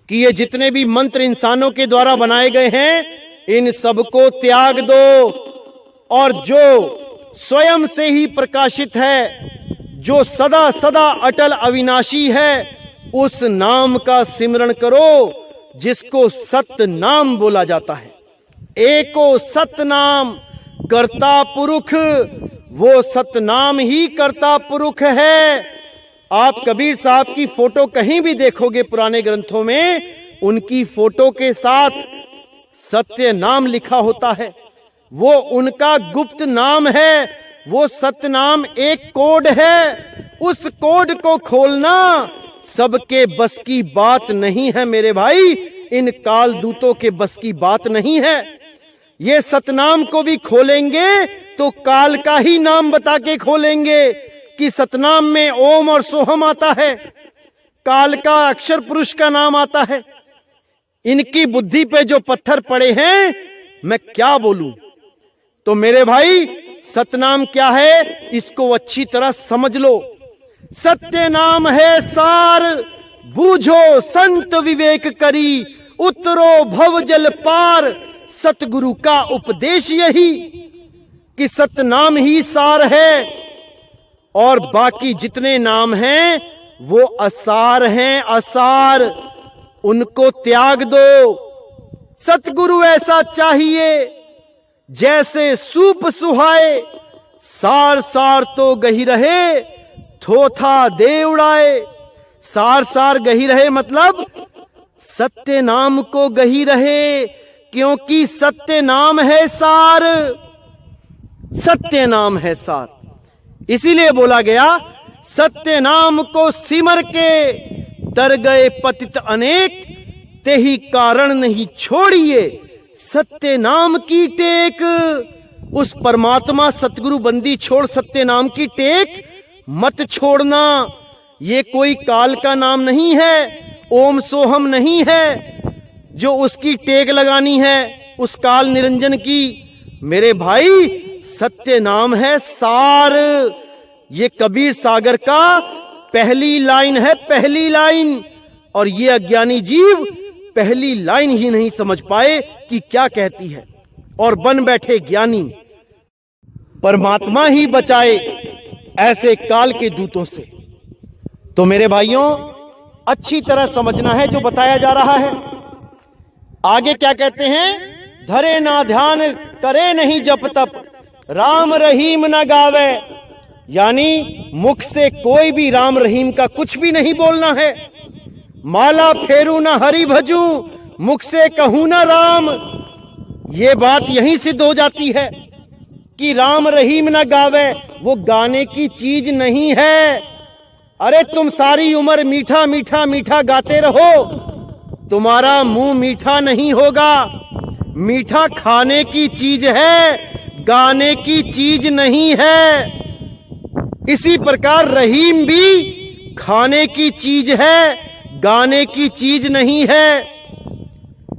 कि ये जितने भी मंत्र इंसानों के द्वारा बनाए गए हैं, इन सबको त्याग दो, और जो स्वयं से ही प्रकाशित है, जो सदा सदा अटल अविनाशी है, उस नाम का सिमरण करो, जिसको सत्य नाम बोला जाता है। एको सत्य नाम कर्ता पुरुष, वो सतनाम ही कर्ता पुरुष है। आप कबीर साहब की फोटो कहीं भी देखोगे पुराने ग्रंथों में, उनकी फोटो के साथ सत्य नाम लिखा होता है। वो उनका गुप्त नाम है, वो सत्य नाम एक कोड है। उस कोड को खोलना सबके बस की बात नहीं है मेरे भाई, इन काल दूतों के बस की बात नहीं है। ये सतनाम को भी खोलेंगे तो काल का ही नाम बता के खोलेंगे कि सतनाम में ओम और सोहम आता है, काल का अक्षर पुरुष का नाम आता है। इनकी बुद्धि पे जो पत्थर पड़े हैं, मैं क्या बोलूं। तो मेरे भाई, सतनाम क्या है, इसको अच्छी तरह समझ लो। सत्य नाम है सार, बूझो संत विवेक करी, उतरो भव जल पार, सतगुरु का उपदेश यही कि सतनाम ही सार है, और बाकी जितने नाम हैं वो असार हैं, असार। उनको त्याग दो। सतगुरु ऐसा चाहिए जैसे सूप सुहाए, सार सार तो गही रहे, थोथा दे उड़ाए। सार सार गही रहे मतलब सत्य नाम को गही रहे, क्योंकि सत्य नाम है सार, सत्य नाम है सार। इसीलिए बोला गया, सत्य नाम को सिमर के तर गए पतित अनेक, ते ही कारण नहीं छोड़िए सत्य नाम की टेक। उस परमात्मा सतगुरु बंदी छोड़ सत्य नाम की टेक मत छोड़ना। ये कोई काल का नाम नहीं है, ओम सोहम नहीं है जो उसकी टेक लगानी है, उस काल निरंजन की। मेरे भाई, सत्य नाम है सार। ये कबीर सागर का पहली लाइन है, पहली लाइन। और ये अज्ञानी जीव पहली लाइन ही नहीं समझ पाए कि क्या कहती है, और बन बैठे ज्ञानी। परमात्मा ही बचाए ऐसे काल के दूतों से। तो मेरे भाइयों, अच्छी तरह समझना है जो बताया जा रहा है। आगे क्या कहते हैं, धरे ना ध्यान करे नहीं जप तप, राम रहीम ना गावे। यानी मुख से कोई भी राम रहीम का कुछ भी नहीं बोलना है। माला फेरू ना हरि भजू, मुख से कहूं ना राम। ये बात यहीं सिद्ध हो जाती है कि राम रहीम न गावे वो गाने की चीज नहीं है। अरे तुम सारी उम्र मीठा मीठा मीठा गाते रहो, तुम्हारा मुंह मीठा नहीं होगा। मीठा खाने की चीज है, गाने की चीज नहीं है। इसी प्रकार रहीम भी खाने की चीज है, गाने की चीज नहीं है।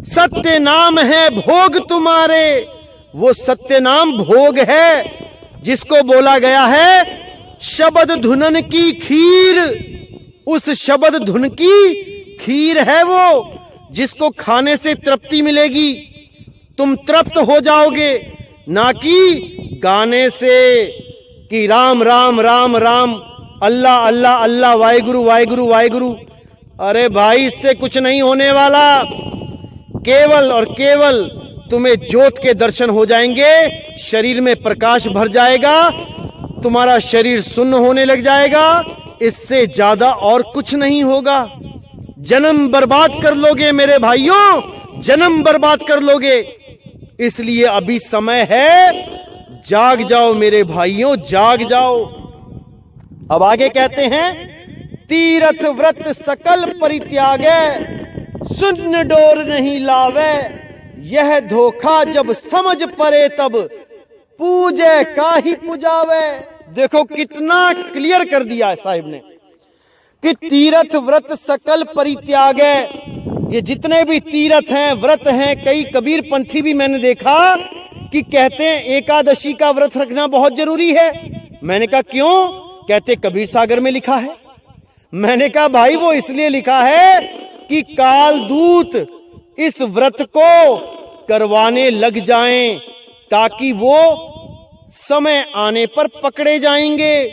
सत्य नाम है भोग तुम्हारे, वो सत्य नाम भोग है जिसको बोला गया है शबद धुनन की खीर। उस शबद धुन की खीर है वो जिसको खाने से तृप्ति मिलेगी, तुम तृप्त हो जाओगे, ना कि गाने से कि राम राम राम राम, अल्लाह अल्लाह अल्लाह, वाहिगुरु वाहिगुरु वाहिगुरु। अरे भाई इससे कुछ नहीं होने वाला। केवल और केवल तुम्हें ज्योत के दर्शन हो जाएंगे, शरीर में प्रकाश भर जाएगा, तुम्हारा शरीर सुन्न होने लग जाएगा। इससे ज्यादा और कुछ नहीं होगा। जन्म बर्बाद कर लोगे मेरे भाइयों, जन्म बर्बाद कर लोगे। इसलिए अभी समय है, जाग जाओ मेरे भाइयों, जाग जाओ। अब आगे कहते हैं, तीरथ व्रत सकल परित्यागे, सुन्न डोर नहीं लावे, यह धोखा जब समझ परे तब पूजे काहि पुजावे। देखो कितना क्लियर कर दिया है साहिब ने कि तीरथ व्रत सकल परित्यागे। ये जितने भी तीरथ हैं, व्रत हैं, कई कबीर पंथी भी मैंने देखा कि कहते हैं एकादशी का व्रत रखना बहुत जरूरी है। मैंने कहा क्यों? कहते कबीर सागर में लिखा है। मैंने कहा भाई वो इसलिए लिखा है कि काल दूत इस व्रत को करवाने लग जाएं ताकि वो समय आने पर पकड़े जाएंगे।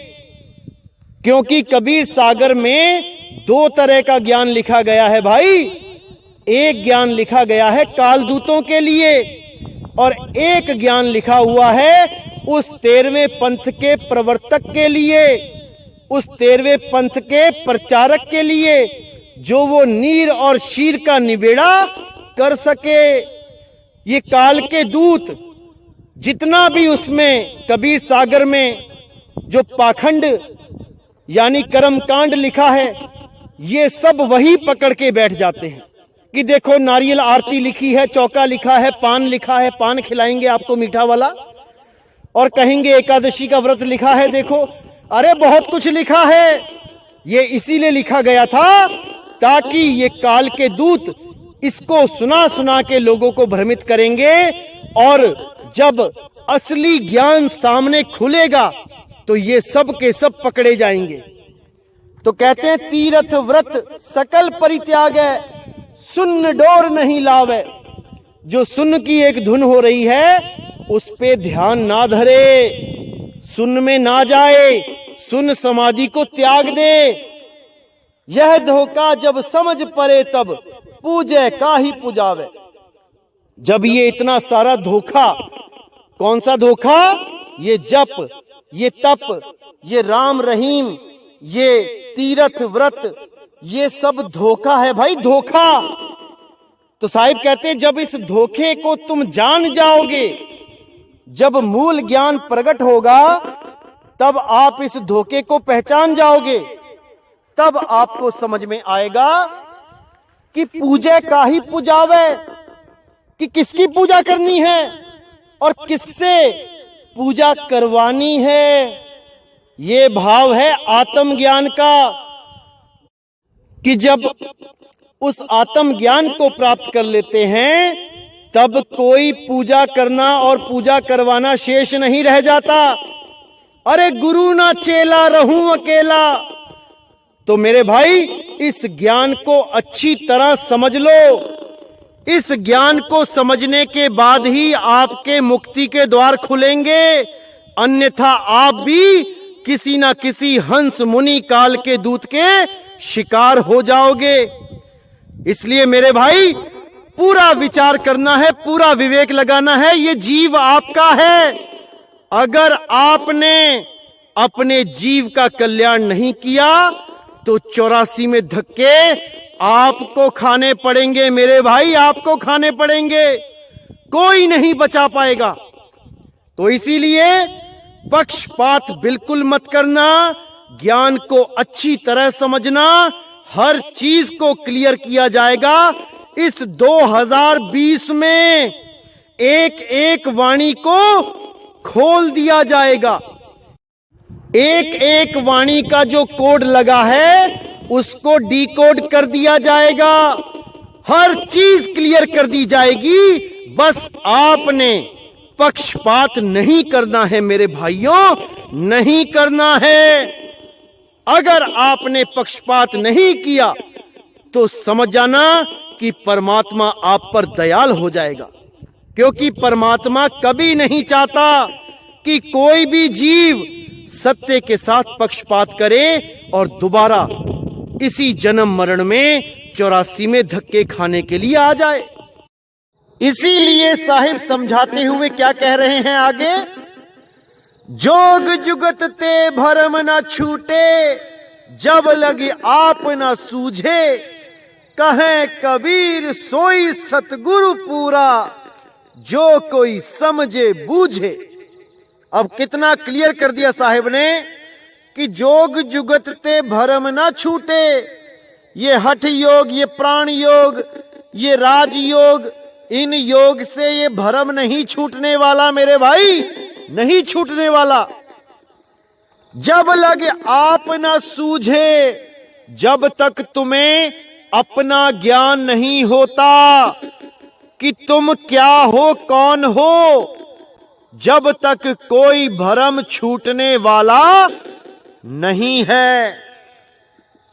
क्योंकि कबीर सागर में दो तरह का ज्ञान लिखा गया है भाई। एक ज्ञान लिखा गया है काल दूतों के लिए और एक ज्ञान लिखा हुआ है उस 13वें पंथ के प्रवर्तक के लिए, उस 13वें पंथ के प्रचारक के लिए, जो वो नीर और शीर का निबेड़ा कर सके। ये काल के दूत जितना भी उसमें कबीर सागर में जो पाखंड यानी कर्मकांड लिखा है, ये सब वही पकड़ के बैठ जाते हैं कि देखो नारियल आरती लिखी है, चौका लिखा है, पान लिखा है, पान खिलाएंगे आपको मीठा वाला, और कहेंगे एकादशी का व्रत लिखा है। देखो अरे बहुत कुछ लिखा है। ये इसीलिए लिखा गया था ताकि ये काल के दूत इसको सुना सुना के लोगों को भ्रमित करेंगे, और जब असली ज्ञान सामने खुलेगा तो ये सब के सब पकड़े जाएंगे। तो कहते हैं तीरथ व्रत सकल परित्यागे, सुन्न डोर नहीं लावे। जो सुन्न की एक धुन हो रही है उस पे ध्यान ना धरे, सुन्न में ना जाए, सुन्न समाधि को त्याग दे। यह धोखा जब समझ परे तब पूजे काहि पुजावे। जब ये इतना सारा धोखा, कौन सा धोखा? ये जप, ये तप, ये राम रहीम, ये तीरथ व्रत, ये सब धोखा है भाई, धोखा। तो साहिब कहते हैं जब इस धोखे को तुम जान जाओगे, जब मूल ज्ञान प्रकट होगा, तब आप इस धोखे को पहचान जाओगे। तब आपको समझ में आएगा कि पूजे काहि पुजावे, कि किसकी पूजा करनी है और किससे पूजा करवानी है। ये भाव है आत्मज्ञान का कि जब उस आत्मज्ञान को प्राप्त कर लेते हैं तब कोई पूजा करना और पूजा करवाना शेष नहीं रह जाता। अरे गुरु ना चेला रहूं अकेला। तो मेरे भाई इस ज्ञान को अच्छी तरह समझ लो। इस ज्ञान को समझने के बाद ही आपके मुक्ति के द्वार खुलेंगे, अन्यथा आप भी किसी ना किसी हंस मुनि काल के दूत के शिकार हो जाओगे। इसलिए मेरे भाई पूरा विचार करना है, पूरा विवेक लगाना है। ये जीव आपका है। अगर आपने अपने जीव का कल्याण नहीं किया तो 84 में धक्के आपको खाने पड़ेंगे मेरे भाई, आपको खाने पड़ेंगे। कोई नहीं बचा पाएगा। तो इसीलिए पक्षपात बिल्कुल मत करना, ज्ञान को अच्छी तरह समझना, हर चीज को क्लियर किया जाएगा। इस 2020 में एक एक वाणी को खोल दिया जाएगा। एक एक वाणी का जो कोड लगा है उसको डिकोड कर दिया जाएगा। हर चीज क्लियर कर दी जाएगी। बस आपने पक्षपात नहीं करना है मेरे भाइयों, नहीं करना है। अगर आपने पक्षपात नहीं किया तो समझ जाना कि परमात्मा आप पर दयाल हो जाएगा, क्योंकि परमात्मा कभी नहीं चाहता कि कोई भी जीव सत्य के साथ पक्षपात करे और दोबारा इसी जन्म मरण में 84 में धक्के खाने के लिए आ जाए। इसीलिए साहिब समझाते हुए क्या कह रहे हैं आगे, जोग जुगत ते भरम न छूटे, जब लगे आप न सूझे, कहे कबीर सोई सतगुरु पूरा, जो कोई समझे बूझे। अब कितना क्लियर कर दिया साहिब ने कि जोग जुगत ते भरम न छूटे। ये हठ योग, ये प्राण योग, ये राज योग, इन योग से ये भरम नहीं छूटने वाला मेरे भाई, नहीं छूटने वाला। जब लगे आप न सूझे, जब तक तुम्हें अपना ज्ञान नहीं होता कि तुम क्या हो, कौन हो, जब तक कोई भरम छूटने वाला नहीं है।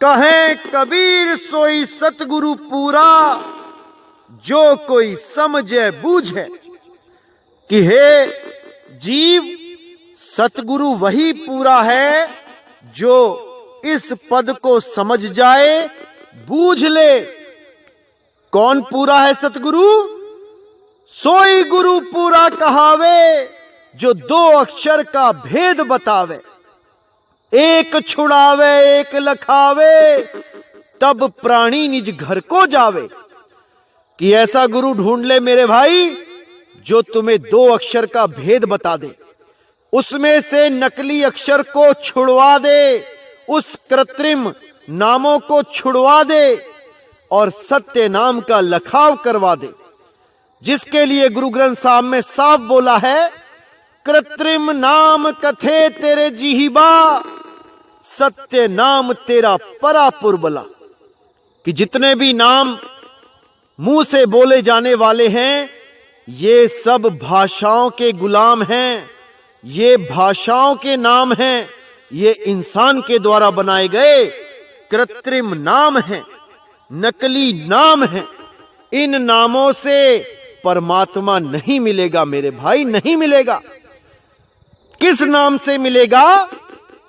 कहे कबीर सोई सतगुरु पूरा, जो कोई समझे बूझे। कि हे जीव, सतगुरु वही पूरा है जो इस पद को समझ जाए, बूझ ले। कौन पूरा है सतगुरु? सोई गुरु पूरा कहावे, जो 2 अक्षर का भेद बतावे। एक छुड़ावे एक लखावे, तब प्राणी निज घर को जावे। कि ऐसा गुरु ढूंढ ले मेरे भाई जो तुम्हें 2 अक्षर का भेद बता दे, उसमें से नकली अक्षर को छुड़वा दे, उस कृत्रिम नामों को छुड़वा दे और सत्य नाम का लखाव करवा दे। जिसके लिए गुरु ग्रंथ साहब में साफ बोला है, कृत्रिम नाम कथे तेरे जीहिबा, सत्य नाम तेरा परापुर बला। कि जितने भी नाम मुंह से बोले जाने वाले हैं, ये सब भाषाओं के गुलाम हैं, ये भाषाओं के नाम हैं, ये इंसान के द्वारा बनाए गए कृत्रिम नाम हैं, नकली नाम हैं। इन नामों से परमात्मा नहीं मिलेगा मेरे भाई, नहीं मिलेगा। किस नाम से मिलेगा?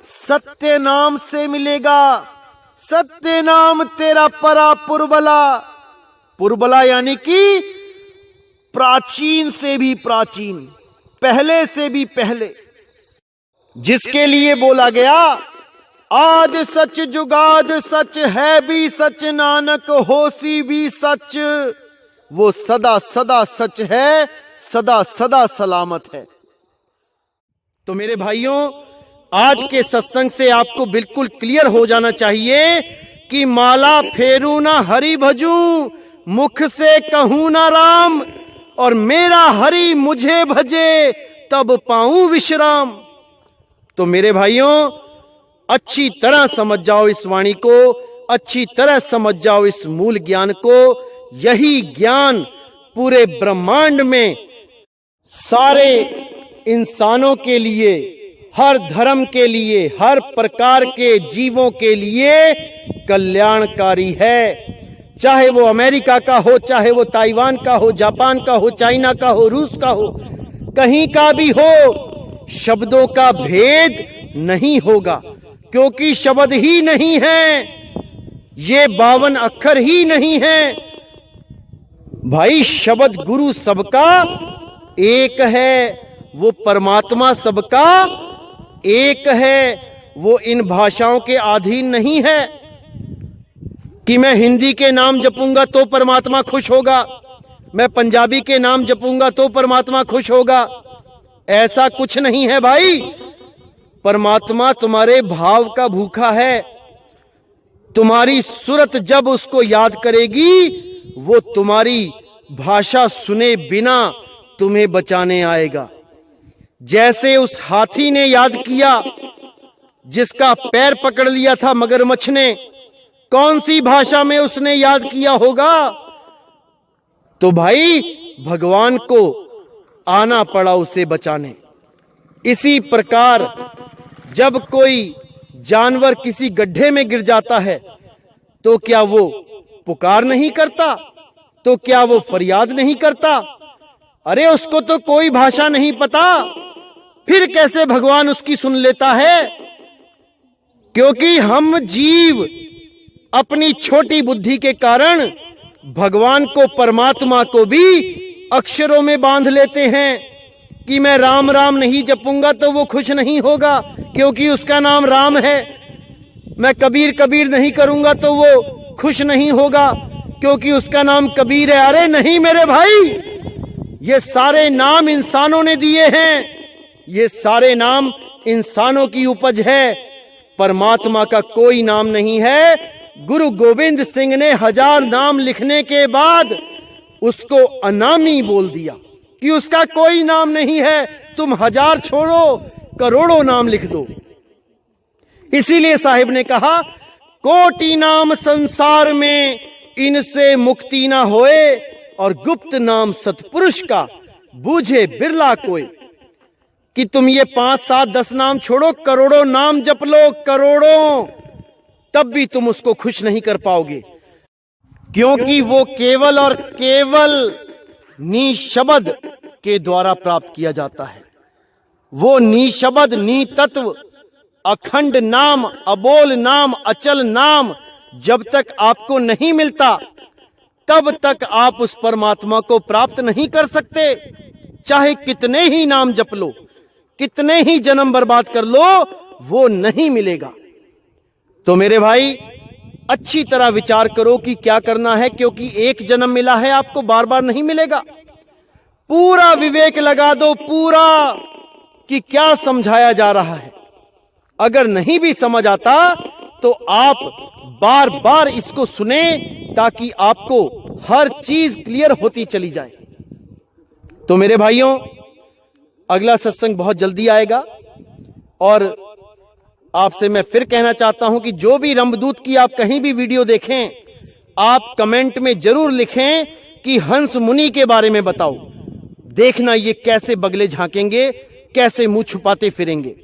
सत्य नाम से मिलेगा। सत्य नाम तेरा परा पुरबला। पुरबला यानी कि प्राचीन से भी प्राचीन, पहले से भी पहले, जिसके लिए बोला गया आद सच जुगाद सच है भी सच, नानक होसी भी सच। वो सदा सदा सच है, सदा सदा सलामत है। तो मेरे भाइयों, आज के सत्संग से आपको बिल्कुल क्लियर हो जाना चाहिए कि माला फेरू ना हरि भजू, मुख से कहूं ना राम, और मेरा हरि मुझे भजे, तब पाऊं विश्राम। तो मेरे भाइयों, अच्छी तरह समझ जाओ इस वाणी को, अच्छी तरह समझ जाओ इस मूल ज्ञान को। यही ज्ञान पूरे ब्रह्मांड में सारे इंसानों के लिए, हर धर्म के लिए, हर प्रकार के जीवों के लिए कल्याणकारी है। चाहे वो अमेरिका का हो, चाहे वो ताइवान का हो, जापान का हो, चाइना का हो, रूस का हो, कहीं का भी हो, शब्दों का भेद नहीं होगा, क्योंकि शब्द ही नहीं है, ये 52 अक्षर ही नहीं है भाई। शब्द गुरु सबका एक है, वो परमात्मा सबका एक है, वो इन भाषाओं के अधीन नहीं है कि मैं हिंदी के नाम जपूंगा तो परमात्मा खुश होगा, मैं पंजाबी के नाम जपूंगा तो परमात्मा खुश होगा, ऐसा कुछ नहीं है भाई। परमात्मा तुम्हारे भाव का भूखा है। तुम्हारी सूरत जब उसको याद करेगी, वो तुम्हारी भाषा सुने बिना तुम्हें बचाने आएगा। जैसे उस हाथी ने याद किया जिसका पैर पकड़ लिया था मगरमच्छ ने, कौन सी भाषा में उसने याद किया होगा? तो भाई भगवान को आना पड़ा उसे बचाने। इसी प्रकार जब कोई जानवर किसी गड्ढे में गिर जाता है तो क्या वो पुकार नहीं करता? तो क्या वो फरियाद नहीं करता? अरे उसको तो कोई भाषा नहीं पता, फिर कैसे भगवान उसकी सुन लेता है? क्योंकि हम जीव अपनी छोटी बुद्धि के कारण भगवान को, परमात्मा को भी अक्षरों में बांध लेते हैं कि मैं राम राम नहीं जपूंगा तो वो खुश नहीं होगा क्योंकि उसका नाम राम है। मैं कबीर कबीर नहीं करूंगा तो वो खुश नहीं होगा क्योंकि उसका नाम कबीर है। अरे नहीं मेरे भाई, ये सारे नाम इंसानों ने दिए हैं, ये सारे नाम इंसानों की उपज है, परमात्मा का कोई नाम नहीं है। गुरु गोविंद सिंह ने 1000 नाम लिखने के बाद उसको अनामी बोल दिया कि उसका कोई नाम नहीं है, तुम 1000 छोड़ो, करोड़ों नाम लिख दो। इसीलिए साहिब ने कहा, कोटि नाम संसार में इनसे मुक्ति ना होए, और गुप्त नाम सतपुरुष का बूझे बिरला कोई। कि तुम ये 5, 7, 10 नाम छोड़ो, करोड़ों नाम जप लो, करोड़ों, तब भी तुम उसको खुश नहीं कर पाओगे, क्योंकि वो केवल और केवल निशब्द के द्वारा प्राप्त किया जाता है। वो निशब्द, नितत्व, अखंड नाम, अबोल नाम, अचल नाम जब तक आपको नहीं मिलता तब तक आप उस परमात्मा को प्राप्त नहीं कर सकते। चाहे कितने ही नाम जप लो, कितने ही जन्म बर्बाद कर लो, वो नहीं मिलेगा। तो मेरे भाई अच्छी तरह विचार करो कि क्या करना है, क्योंकि एक जन्म मिला है, आपको बार बार नहीं मिलेगा। पूरा विवेक लगा दो, पूरा, कि क्या समझाया जा रहा है। अगर नहीं भी समझ आता तो आप बार बार इसको सुने ताकि आपको हर चीज क्लियर होती चली जाए। तो मेरे भाइयों, अगला सत्संग बहुत जल्दी आएगा और आपसे मैं फिर कहना चाहता हूं कि जो भी रंभदूत की आप कहीं भी वीडियो देखें, आप कमेंट में जरूर लिखें कि हंस मुनि के बारे में बताओ। देखना ये कैसे बगले झांकेंगे, कैसे मुंह छुपाते फिरेंगे।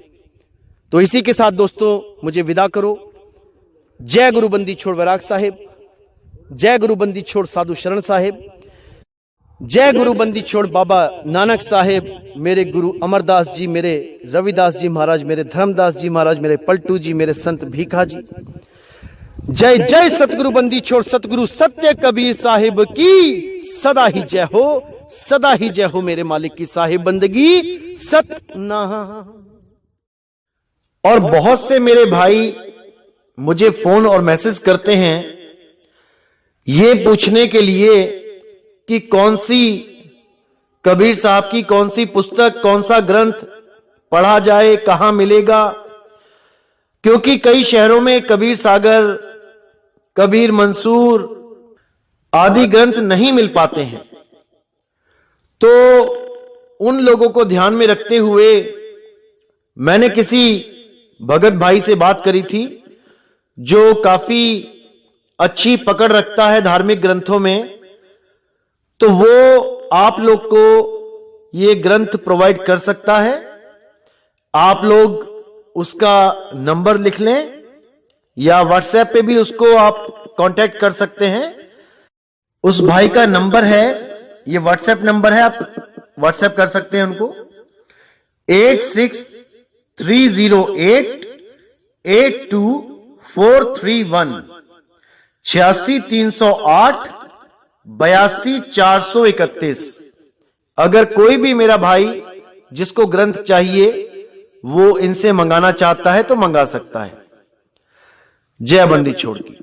तो इसी के साथ दोस्तों मुझे विदा करो। जय गुरु बंदी छोड़ वैराग साहिब, जय गुरु बंदी छोड़ साधु शरण साहिब, जय गुरु बंदी छोड़ बाबा नानक साहिब, मेरे गुरु अमरदास जी, मेरे रविदास जी महाराज, मेरे धर्मदास जी महाराज, मेरे पलटू जी, मेरे संत भीखा जी। जय जय सतगुरु बंदी छोड़ सतगुरु सत्य कबीर साहिब की सदा ही जय हो, सदा ही जय हो मेरे मालिक की साहिब बंदगी सतनाम। और बहुत से मेरे भाई मुझे फोन और मैसेज करते हैं ये पूछने के लिए कि कौन सी कबीर साहब की कौन सी पुस्तक, कौन सा ग्रंथ पढ़ा जाए, कहां मिलेगा। क्योंकि कई शहरों में कबीर सागर, कबीर मंसूर आदि ग्रंथ नहीं मिल पाते हैं। तो उन लोगों को ध्यान में रखते हुए मैंने किसी भगत भाई से बात करी थी जो काफी अच्छी पकड़ रखता है धार्मिक ग्रंथों में। तो वो आप लोग को ये ग्रंथ प्रोवाइड कर सकता है। आप लोग उसका नंबर लिख लें या व्हाट्सएप पे भी उसको आप कांटेक्ट कर सकते हैं। उस भाई का नंबर है, ये व्हाट्सएप नंबर है, आप व्हाट्सएप कर सकते हैं उनको 8630882431 863008 82 431। अगर कोई भी मेरा भाई जिसको ग्रंथ चाहिए वो इनसे मंगाना चाहता है तो मंगा सकता है। जय बंदी छोड़ की।